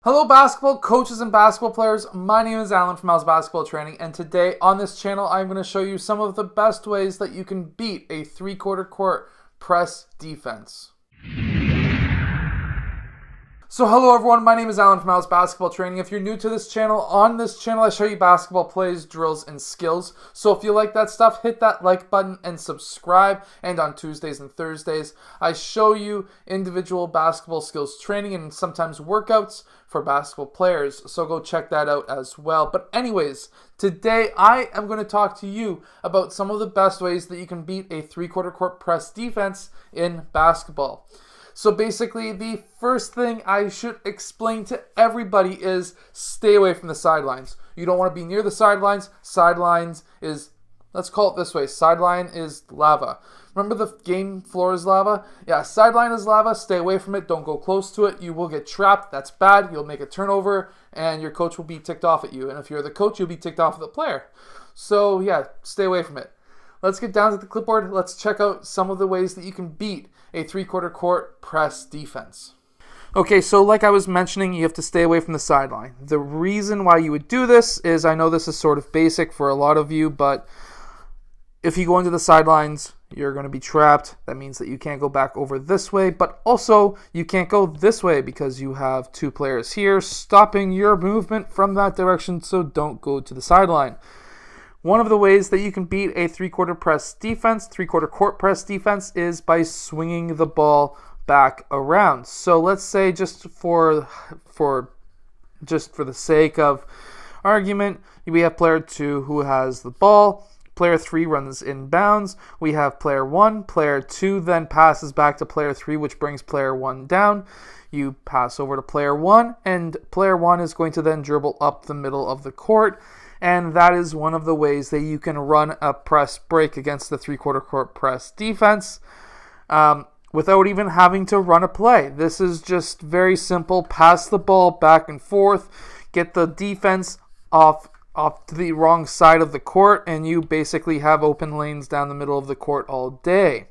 Hello basketball coaches and basketball players, my name is Alan from Al's Basketball Training, and today on this channel I'm going to show you some of the best ways that you can beat a three-quarter court press defense. So hello everyone, my name is Alan from Al's Basketball Training. If you're new to this channel, on this channel I show you basketball plays, drills, and skills. So if you like that stuff, hit that like button and subscribe. And on Tuesdays and Thursdays, I show you individual basketball skills training and sometimes workouts for basketball players. So go check that out as well. But anyways, today I am going to talk to you about some of the best ways that you can beat a three-quarter court press defense in basketball. So basically, the first thing I should explain to everybody is stay away from the sidelines. You don't want to be near the sidelines. Sidelines is, let's call it this way, sideline is lava. Remember the game floor is lava? Yeah, sideline is lava. Stay away from it. Don't go close to it. You will get trapped. That's bad. You'll make a turnover, and your coach will be ticked off at you. And if you're the coach, you'll be ticked off at the player. So yeah, stay away from it. Let's get down to the clipboard. Let's check out some of the ways that you can beat a three-quarter court press defense. Okay, so like I was mentioning, you have to stay away from the sideline. The reason why you would do this is, I know this is sort of basic for a lot of you, but if you go into the sidelines, you're going to be trapped. That means that you can't go back over this way, but also you can't go this way because you have two players here stopping your movement from that direction, so don't go to the sideline. One of the ways that you can beat a three-quarter court press defense is by swinging the ball back around. So let's say just for the sake of argument, we have player 2 who has the ball. Player 3 runs inbounds. We have player 1. Player 2 then passes back to player 3, which brings player 1 down. You pass over to player 1, and player 1 is going to then dribble up the middle of the court. And that is one of the ways that you can run a press break against the three-quarter court press defense without even having to run a play. This is just very simple. Pass the ball back and forth, get the defense off to the wrong side of the court, and you basically have open lanes down the middle of the court all day.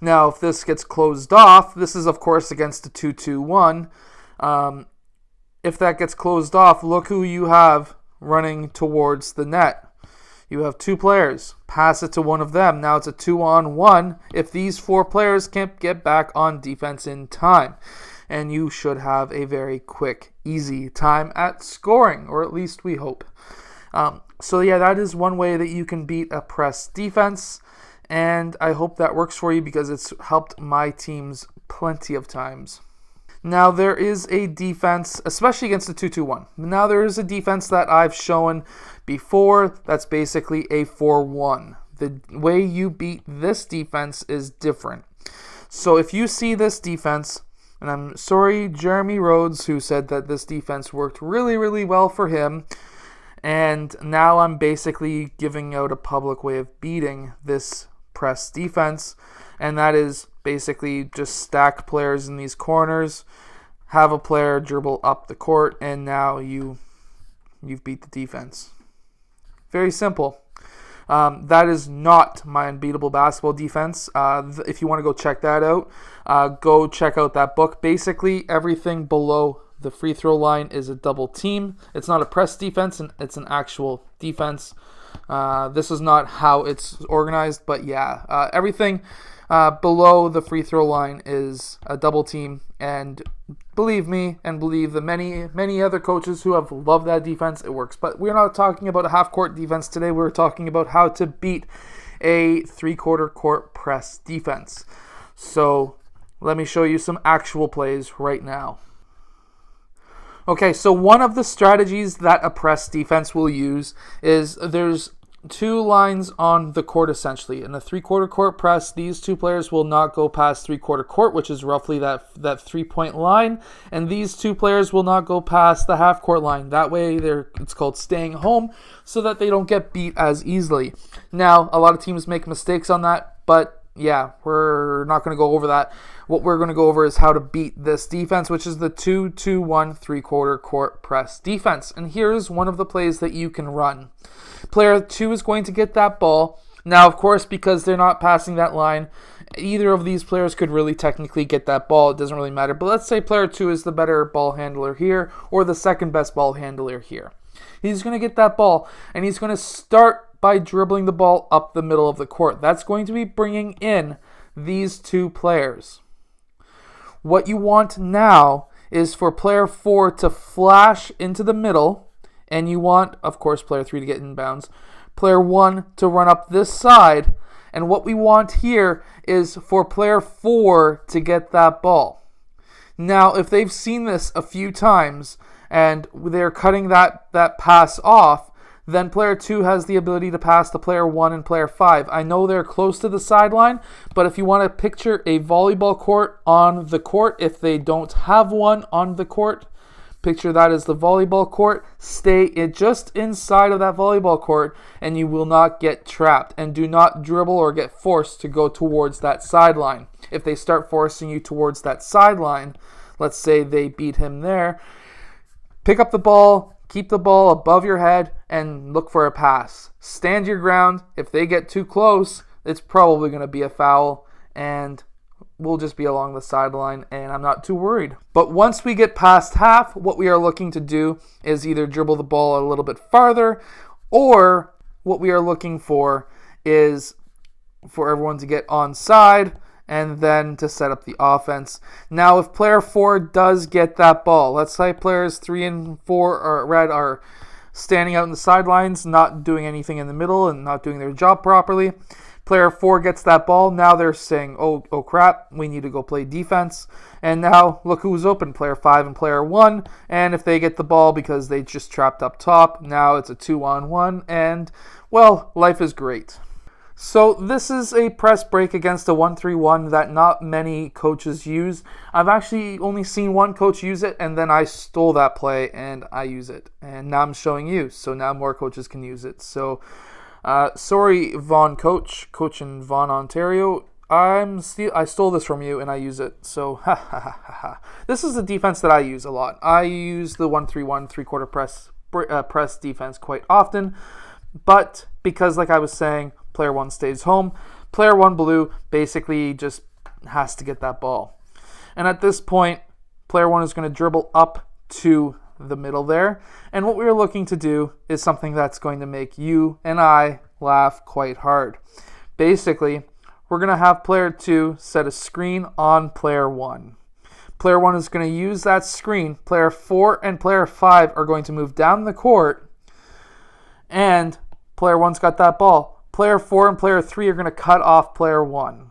Now, if this gets closed off, this is, of course, against a 2-2-1. If that gets closed off, look who you have running towards the net. You have two players. Pass it to one of them. Now it's a 2-on-1 if these four players can't get back on defense in time. And you should have a very quick, easy time at scoring, or at least we hope. So yeah, that is one way that you can beat a press defense, and I hope that works for you because it's helped my teams plenty of times. Now there is a defense, especially against the 2-2-1. Now there is a defense that I've shown before that's basically a 4-1. The way you beat this defense is different. So if you see this defense, and I'm sorry Jeremy Rhodes who said that this defense worked really, really well for him, and now I'm basically giving out a public way of beating this press defense, and that is basically just stack players in these corners, have a player dribble up the court, and now you've beat the defense. Very simple. That is not my Unbeatable basketball defense. If you want to go check that out, go check out that book. Basically, everything below the free throw line is a double team. It's not a press defense, and it's an actual defense. This is not how it's organized, but yeah, everything below the free throw line is a double team, and believe me and believe the many other coaches who have loved that defense, it works. But we're not talking about a half-court defense today. We're talking about how to beat a three-quarter court press defense. So let me show you some actual plays right now. Okay, so one of the strategies that a press defense will use is there's two lines on the court essentially. In a three-quarter court press, these two players will not go past three-quarter court, which is roughly that 3-point line, and these two players will not go past the half-court line. That way, it's called staying home, so that they don't get beat as easily. Now, a lot of teams make mistakes on that, but yeah, we're not going to go over that. What we're going to go over is how to beat this defense, which is the 2-2-1 three-quarter court press defense. And here's one of the plays that you can run. Player 2 is going to get that ball. Now, of course, because they're not passing that line, either of these players could really technically get that ball. It doesn't really matter. But let's say player 2 is the better ball handler here, or the second best ball handler here. He's going to get that ball, and he's going to start by dribbling the ball up the middle of the court. That's going to be bringing in these two players. What you want now is for player 4 to flash into the middle, and you want, of course, player 3 to get inbounds. Player 1 to run up this side, and what we want here is for player 4 to get that ball. Now, if they've seen this a few times and they're cutting that pass off, then player 2 has the ability to pass to player 1 and player 5. I know they're close to the sideline, but if you want to picture a volleyball court on the court, if they don't have one on the court, picture that as the volleyball court. Stay just inside of that volleyball court, and you will not get trapped. And do not dribble or get forced to go towards that sideline. If they start forcing you towards that sideline, let's say they beat him there, pick up the ball, keep the ball above your head, and look for a pass. Stand your ground. If they get too close, it's probably going to be a foul, and we'll just be along the sideline, and I'm not too worried. But once we get past half, what we are looking to do is either dribble the ball a little bit farther, or what we are looking for is for everyone to get onside and then to set up the offense. Now, if player 4 does get that ball, let's say players 3 and 4 are standing out in the sidelines, not doing anything in the middle and not doing their job properly. Player 4 gets that ball. Now they're saying, oh crap, we need to go play defense. And now look who's open, player 5 and player 1. And if they get the ball because they just trapped up top, now it's a 2-on-1. And, well, life is great. So this is a press break against a 1-3-1 that not many coaches use. I've actually only seen one coach use it, and then I stole that play and I use it. And now I'm showing you, so now more coaches can use it. So sorry, Vaughan coach in Vaughan, Ontario. I stole this from you and I use it. So this is the defense that I use a lot. I use the 1-3-1 three-quarter press defense quite often, but because, like I was saying, player 1 stays home, player 1 blue basically just has to get that ball. And at this point, player 1 is going to dribble up to the middle there. And what we're looking to do is something that's going to make you and I laugh quite hard. Basically, we're going to have player 2 set a screen on player 1. Player 1 is going to use that screen. Player 4 and player 5 are going to move down the court, and player 1's got that ball. Player 4 and player 3 are going to cut off player 1.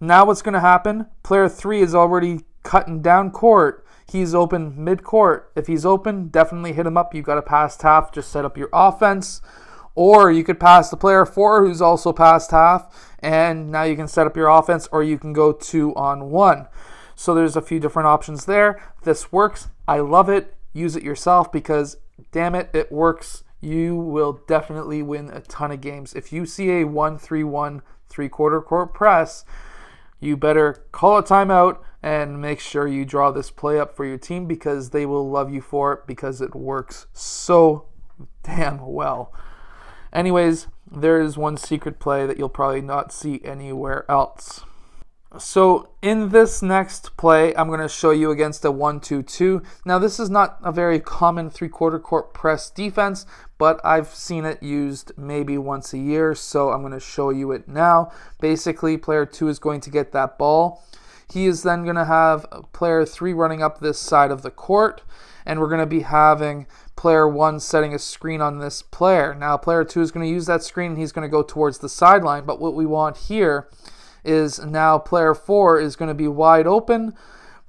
Now what's going to happen? Player 3 is already cutting down court. He's open mid-court. If he's open, definitely hit him up. You've got to pass half, just set up your offense. Or you could pass the player 4 who's also past half, and now you can set up your offense, or you can go 2-on-1. So there's a few different options there. This works. I love it. Use it yourself because, damn it, it works. You will definitely win a ton of games. If you see a 1-3-1 three-quarter court press, you better call a timeout and make sure you draw this play up for your team because they will love you for it because it works so damn well. Anyways, there is one secret play that you'll probably not see anywhere else. So in this next play, I'm going to show you against a 1-2-2. Now this is not a very common three-quarter court press defense, but I've seen it used maybe once a year, so I'm going to show you it now. Basically, player 2 is going to get that ball. He is then going to have player 3 running up this side of the court, and we're going to be having player 1 setting a screen on this player. Now player 2 is going to use that screen, and he's going to go towards the sideline, but what we want here is now player 4 is going to be wide open.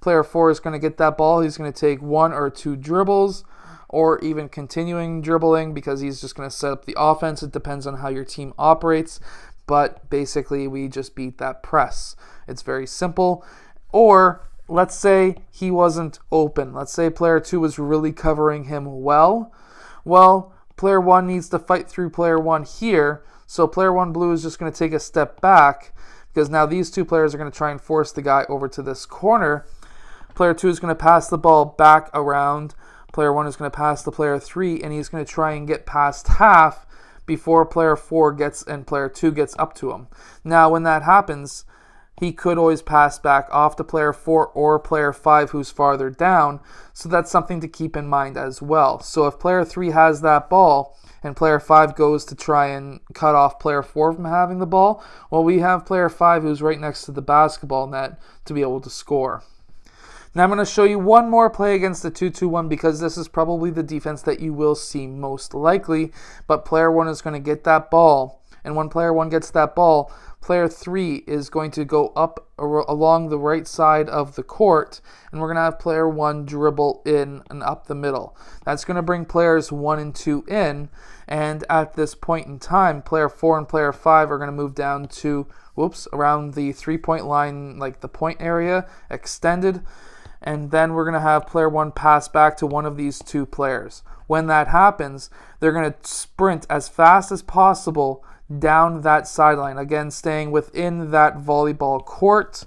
Player 4 is going to get that ball. He's going to take 1 or 2 dribbles, or even continuing dribbling because he's just going to set up the offense. It depends on how your team operates, but basically we just beat that press. It's very simple. Or let's say he wasn't open. Let's say player 2 was really covering him well. Well, player 1 needs to fight through player 1 here, so player 1 blue is just going to take a step back because now these two players are going to try and force the guy over to this corner. Player 2 is going to pass the ball back around. Player 1 is going to pass to player 3, and he's going to try and get past half, before player 4 gets and player 2 gets up to him. Now, when that happens, he could always pass back off to player 4 or player 5 who's farther down, so that's something to keep in mind as well. So if player 3 has that ball and player 5 goes to try and cut off player 4 from having the ball, well, we have player 5 who's right next to the basketball net to be able to score. Now I'm going to show you one more play against the 2-2-1 because this is probably the defense that you will see most likely, but player 1 is going to get that ball, and when player 1 gets that ball, player 3 is going to go up along the right side of the court, and we're going to have player 1 dribble in and up the middle. That's going to bring players 1 and 2 in, and at this point in time, player 4 and player 5 are going to move down to, around the 3-point line, like the point area, extended, and then we're going to have player 1 pass back to one of these two players. When that happens, they're going to sprint as fast as possible down that sideline, again staying within that volleyball court.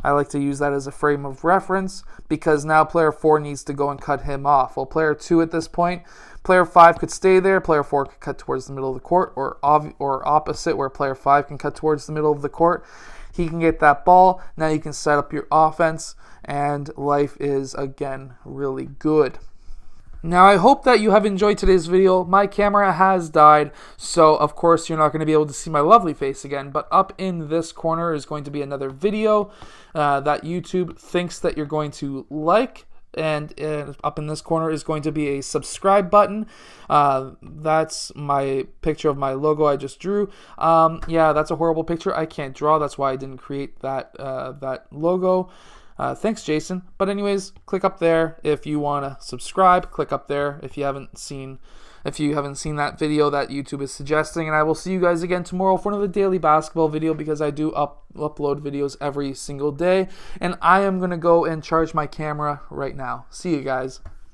I like to use that as a frame of reference because now player 4 needs to go and cut him off. Well, player 2 at this point, player 5 could stay there, player 4 could cut towards the middle of the court, or opposite, where player 5 can cut towards the middle of the court. He can get that ball. Now you can set up your offense, and life is again really good. Now, I hope that you have enjoyed today's video. My camera has died, so of course you're not going to be able to see my lovely face again, but up in this corner is going to be another video that YouTube thinks that you're going to like, and up in this corner is going to be a subscribe button. That's my picture of my logo I just drew. Yeah, that's a horrible picture. I can't draw. That's why I didn't create that logo. Thanks, Jason. But anyways, click up there if you want to subscribe. Click up there if you haven't seen that video that YouTube is suggesting. And I will see you guys again tomorrow for another daily basketball video because I do upload videos every single day. And I am going to go and charge my camera right now. See you guys.